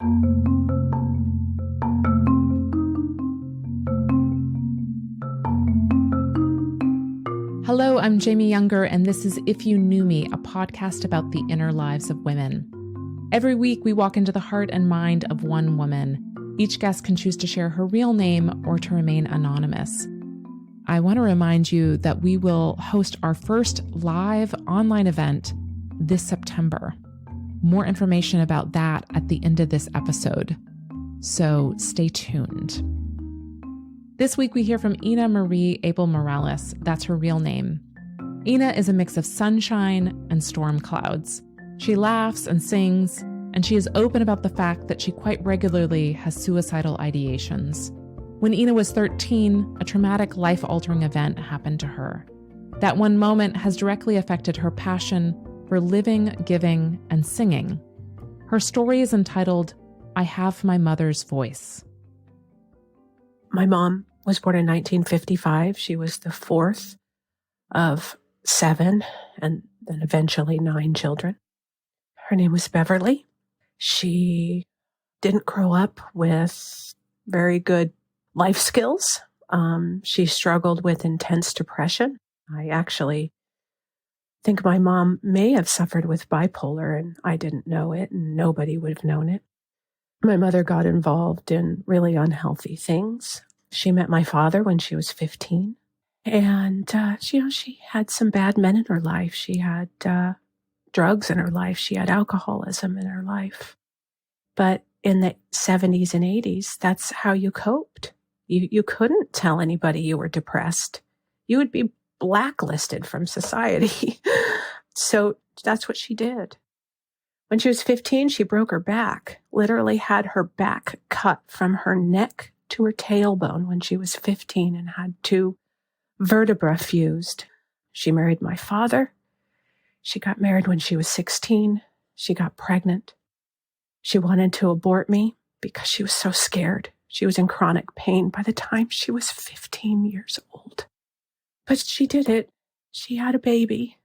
Hello, I'm Jamie Yuenger, and this is If You Knew Me, a podcast about the inner lives of women. Every week, we walk into the heart and mind of one woman. Each guest can choose to share her real name or to remain anonymous. I want to remind you that we will host our first live online event this September. More information about that at the end of this episode. So stay tuned. This week, we hear from Ena Marie Abel-Mireles. That's her real name. Ena is a mix of sunshine and storm clouds. She laughs and sings, and she is open about the fact that she quite regularly has suicidal ideations. When Ena was 13, a traumatic, life-altering event happened to her. That one moment has directly affected her passion for living, giving, and singing. Her story is entitled, I Have My Mother's Voice. My mom was born in 1955. She was the fourth of 7 and then eventually 9 children. Her name was Beverly. She didn't grow up with very good life skills. She struggled with intense depression. I actually think my mom may have suffered with bipolar, and I didn't know it, and nobody would have known it. My mother got involved in really unhealthy things. She met my father when she was 15. And, she had some bad men in her life. She had drugs in her life. She had alcoholism in her life. But in the 70s and 80s, that's how you coped. You couldn't tell anybody you were depressed. You would be blacklisted from society. So that's what she did. When she was 15, she broke her back, literally had her back cut from her neck to her tailbone when she was 15 and had 2 vertebrae fused. She married my father. She got married when she was 16. She got pregnant. She wanted to abort me because she was so scared. She was in chronic pain by the time she was 15 years old. But she did it. She had a baby.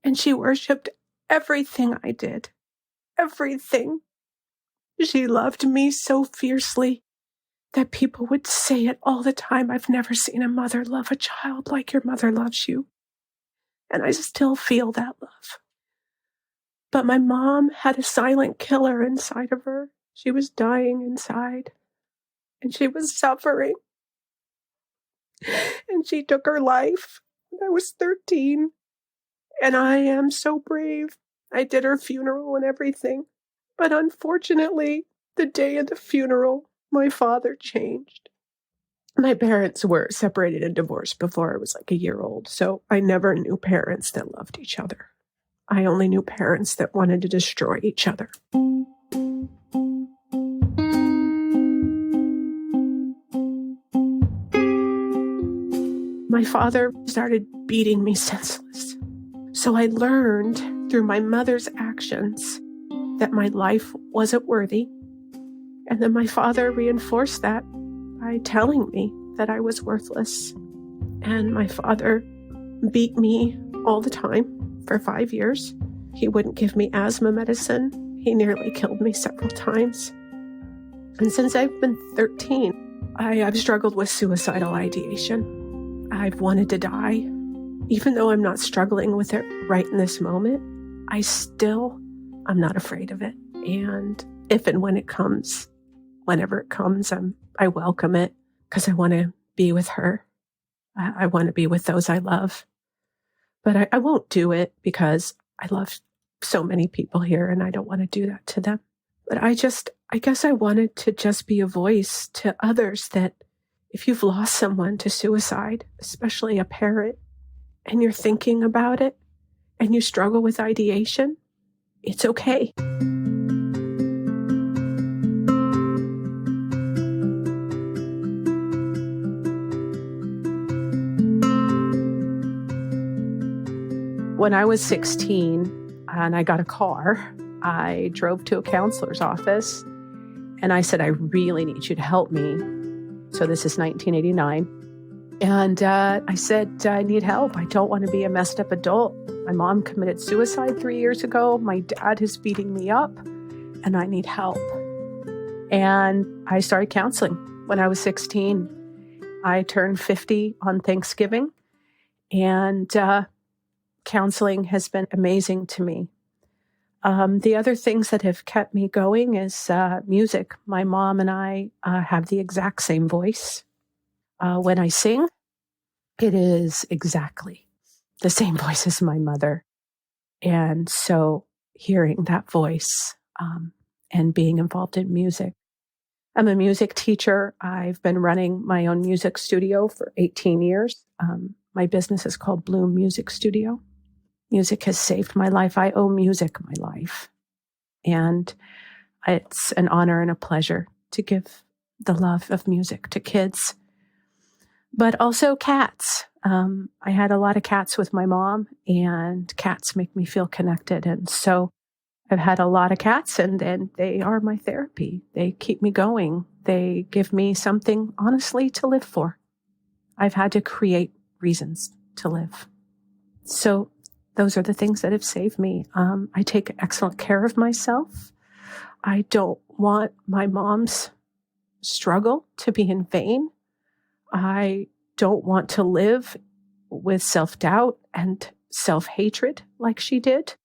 And she worshiped everything I did. Everything. She loved me so fiercely that people would say it all the time. I've never seen a mother love a child like your mother loves you. And I still feel that love. But my mom had a silent killer inside of her. She was dying inside. And she was suffering. And she took her life when I was 13. And I am so brave. I did her funeral and everything. But unfortunately, the day of the funeral, my father changed. My parents were separated and divorced before I was like a year old, so I never knew parents that loved each other. I only knew parents that wanted to destroy each other. My father started beating me senseless. So I learned through my mother's actions that my life wasn't worthy. And then my father reinforced that by telling me that I was worthless. And my father beat me all the time for 5 years. He wouldn't give me asthma medicine. He nearly killed me several times. And since I've been 13, I've struggled with suicidal ideation. I've wanted to die. Even though I'm not struggling with it right in this moment, I'm not afraid of it. And if and when it comes, whenever it comes, I welcome it because I want to be with her. I want to be with those I love. But I won't do it because I love so many people here and I don't want to do that to them. But I guess I wanted to just be a voice to others that if you've lost someone to suicide, especially a parent, and you're thinking about it and you struggle with ideation, it's okay. When I was 16 and I got a car, I drove to a counselor's office and I said, I really need you to help me. So this is 1989. And I said, I need help. I don't want to be a messed up adult. My mom committed suicide 3 years ago. My dad is beating me up and I need help. And I started counseling when I was 16. I turned 50 on Thanksgiving, and counseling has been amazing to me. The other things that have kept me going is music. My mom and I have the exact same voice. When I sing, it is exactly the same voice as my mother. And so hearing that voice and being involved in music. I'm a music teacher. I've been running my own music studio for 18 years. My business is called Bloom Music Studio. Music has saved my life. I owe music my life. And it's an honor and a pleasure to give the love of music to kids, but also cats. I had a lot of cats with my mom, and cats make me feel connected. And so I've had a lot of cats, and they are my therapy. They keep me going. They give me something, honestly, to live for. I've had to create reasons to live. So those are the things that have saved me. I take excellent care of myself. I don't want my mom's struggle to be in vain. I don't want to live with self-doubt and self-hatred like she did.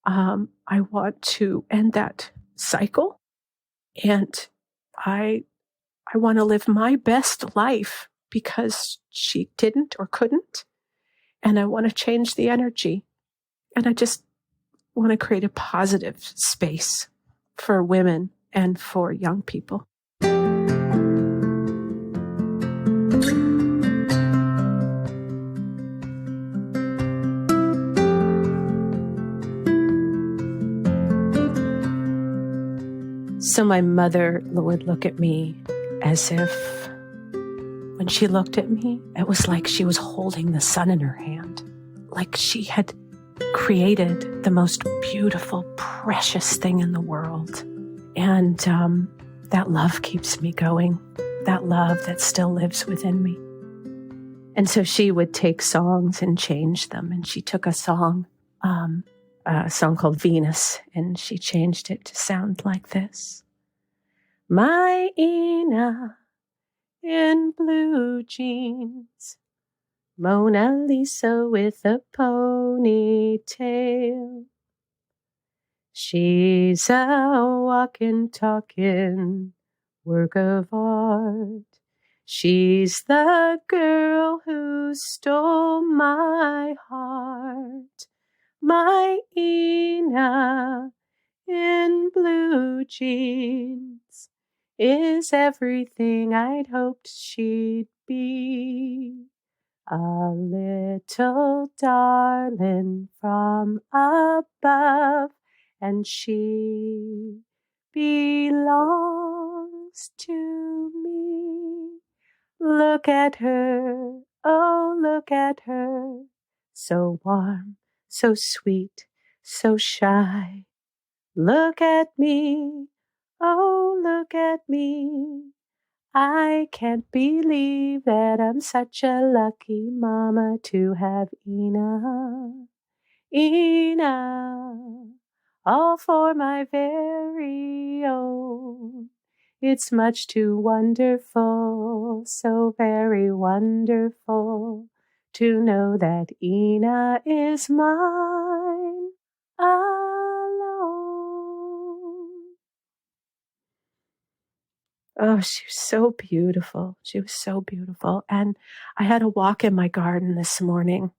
I want to end that cycle, and I want to live my best life because she didn't or couldn't, and I want to change the energy, and I just want to create a positive space for women and for young people. So my mother would look at me as if when she looked at me, it was like she was holding the sun in her hand, like she had created the most beautiful, precious thing in the world. And that love keeps me going, that love that still lives within me. And so she would take songs and change them. And she took a song called Venus, and she changed it to sound like this. My Ena in blue jeans, Mona Lisa with a ponytail. She's a walking, talking work of art. She's the girl who stole my heart. My Ena in blue jeans is everything I'd hoped she'd be. A little darling from above, and she belongs to me. Look at her, oh, look at her, so warm, so sweet, so shy. Look at me, oh, look at me. I can't believe that I'm such a lucky mama to have Ena, Ena, all for my very own. It's much too wonderful, so very wonderful, to know that Ena is mine alone. Oh, she was so beautiful. She was so beautiful. And I had a walk in my garden this morning,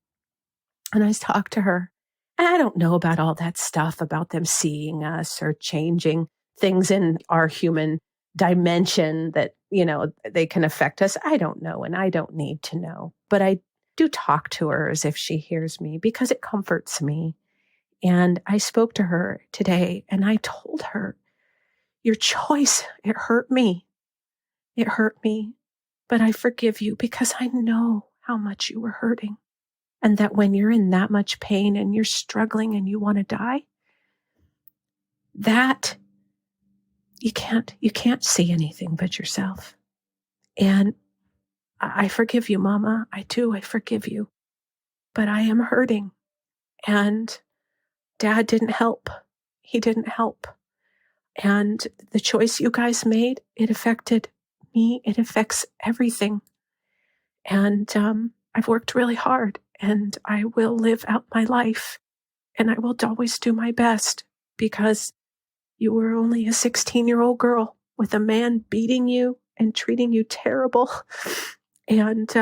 and I talked to her. And I don't know about all that stuff about them seeing us or changing things in our human dimension that, they can affect us. I don't know, and I don't need to know. But I do talk to her as if she hears me because it comforts me. And I spoke to her today, and I told her, your choice, it hurt me. It hurt me, but I forgive you because I know how much you were hurting. And that when you're in that much pain and you're struggling and you want to die, that you can't see anything but yourself. And I forgive you, Mama. I forgive you. But I am hurting. And Dad didn't help. He didn't help. And the choice you guys made, it affected me. It affects everything. And I've worked really hard, and I will live out my life, and I will always do my best, because you were only a 16-year-old girl with a man beating you and treating you terrible. And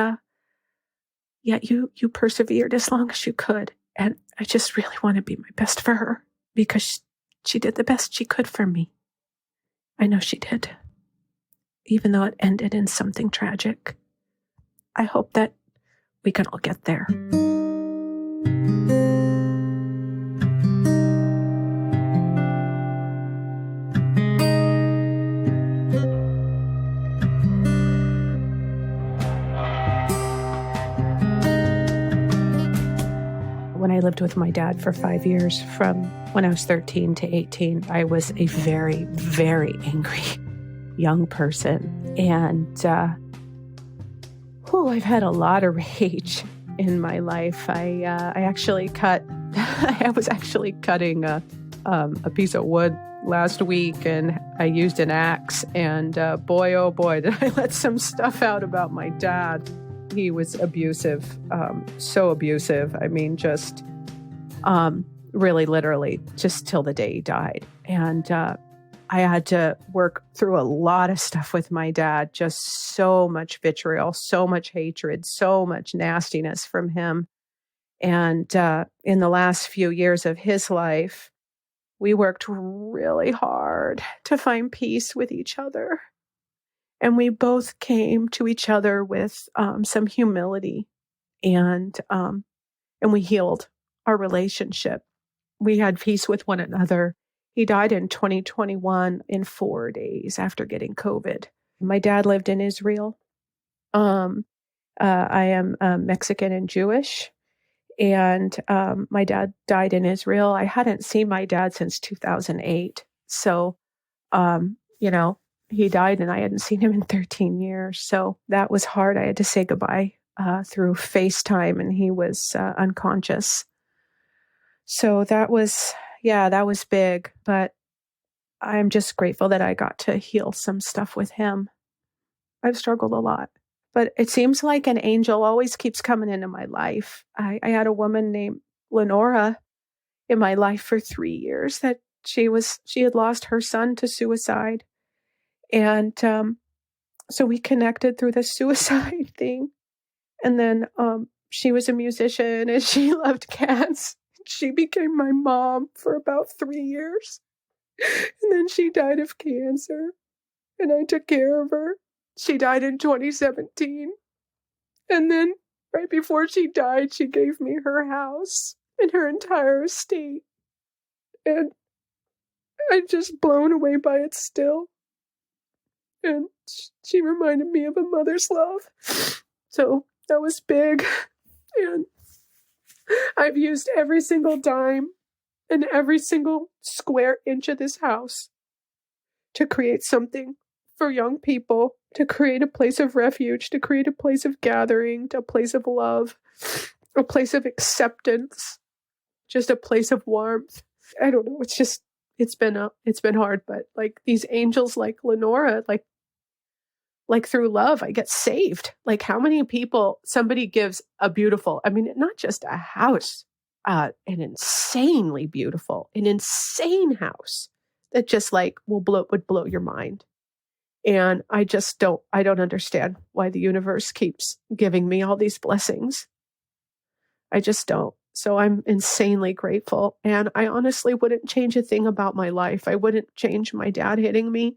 yet you persevered as long as you could. And I just really want to be my best for her, because she did the best she could for me. I know she did. Even though it ended in something tragic. I hope that we can all get there. When I lived with my dad for 5 years, from when I was 13 to 18, I was a very, very angry young person. And I've had a lot of rage in my life. I was actually cutting a piece of wood last week, and I used an axe. And boy, oh boy, did I let some stuff out about my dad. He was abusive, so abusive. I mean, just really literally just till the day he died. And I had to work through a lot of stuff with my dad, just so much vitriol, so much hatred, so much nastiness from him. And in the last few years of his life, we worked really hard to find peace with each other. And we both came to each other with some humility, and we healed our relationship. We had peace with one another. He died in 2021 in 4 days after getting COVID. My dad lived in Israel. I am Mexican and Jewish, and my dad died in Israel. I hadn't seen my dad since 2008. So, he died and I hadn't seen him in 13 years. So that was hard. I had to say goodbye through FaceTime, and he was unconscious. So that was big, but I'm just grateful that I got to heal some stuff with him. I've struggled a lot, but it seems like an angel always keeps coming into my life. I had a woman named Lenora in my life for 3 years that she had lost her son to suicide. And so we connected through the suicide thing. And then she was a musician and she loved cats. She became my mom for about 3 years. And then she died of cancer, and I took care of her. She died in 2017. And then right before she died, she gave me her house and her entire estate. And I'm just blown away by it still. And she reminded me of a mother's love. So that was big. And I've used every single dime and every single square inch of this house to create something for young people, to create a place of refuge, to create a place of gathering, a place of love, a place of acceptance, just a place of warmth. I don't know. It's been hard, but like these angels like Lenora, like through love, I get saved. Like how many people somebody gives a beautiful, I mean, not just a house, an insanely beautiful, an insane house that just like would blow your mind. And I don't understand why the universe keeps giving me all these blessings. I just don't. So I'm insanely grateful. And I honestly wouldn't change a thing about my life. I wouldn't change my dad hitting me.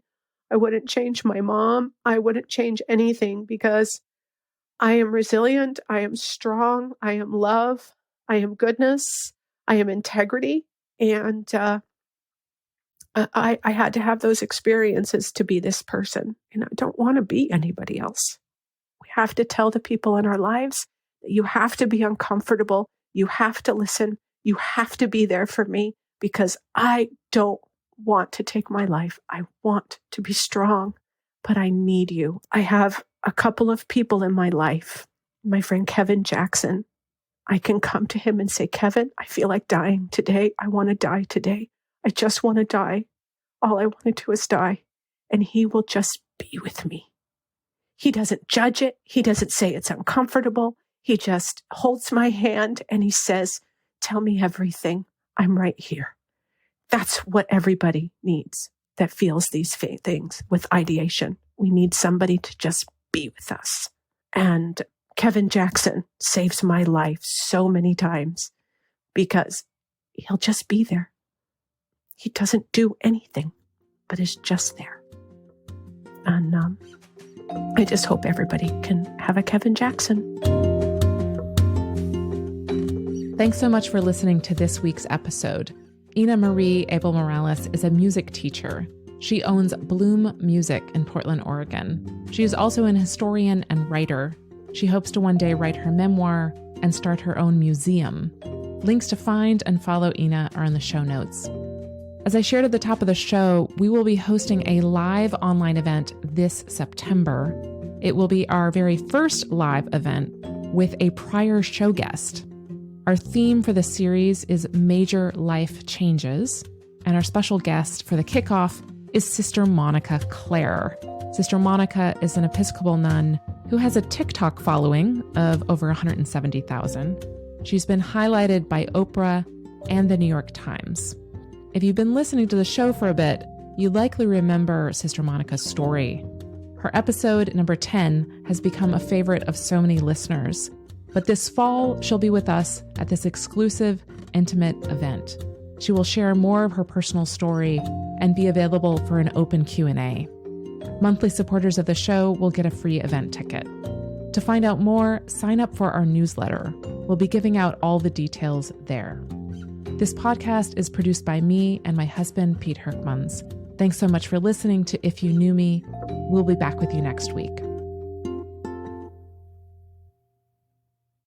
I wouldn't change my mom. I wouldn't change anything, because I am resilient. I am strong. I am love. I am goodness. I am integrity. And I had to have those experiences to be this person. And I don't want to be anybody else. We have to tell the people in our lives that you have to be uncomfortable. You have to listen. You have to be there for me, because I don't want to take my life. I want to be strong, but I need you. I have a couple of people in my life. My friend Kevin Jackson. I can come to him and say, Kevin, I feel like dying today. I want to die today. I just want to die. all I want to do is die, and he will just be with me. He doesn't judge it. He doesn't say it's uncomfortable. He just holds my hand and he says, tell me everything. I'm right here. That's what everybody needs that feels these things with ideation. We need somebody to just be with us. And Kevin Jackson saves my life so many times because he'll just be there. He doesn't do anything, but is just there. And I just hope everybody can have a Kevin Jackson. Thanks so much for listening to this week's episode. Ena Marie Abel-Mireles is a music teacher. She owns Bloom Music in Portland, Oregon. She is also an historian and writer. She hopes to one day write her memoir and start her own museum. Links to find and follow Ena are in the show notes. As I shared at the top of the show, we will be hosting a live online event this September. It will be our very first live event with a prior show guest. Our theme for the series is major life changes, and our special guest for the kickoff is Sister Monica Clare. Sister Monica is an Episcopal nun who has a TikTok following of over 170,000. She's been highlighted by Oprah and the New York Times. If you've been listening to the show for a bit, you likely remember Sister Monica's story. Her episode number 10 has become a favorite of so many listeners. But this fall, she'll be with us at this exclusive, intimate event. She will share more of her personal story and be available for an open Q&A. Monthly supporters of the show will get a free event ticket. To find out more, sign up for our newsletter. We'll be giving out all the details there. This podcast is produced by me and my husband, Piet Hurkmans. Thanks so much for listening to If You Knew Me. We'll be back with you next week.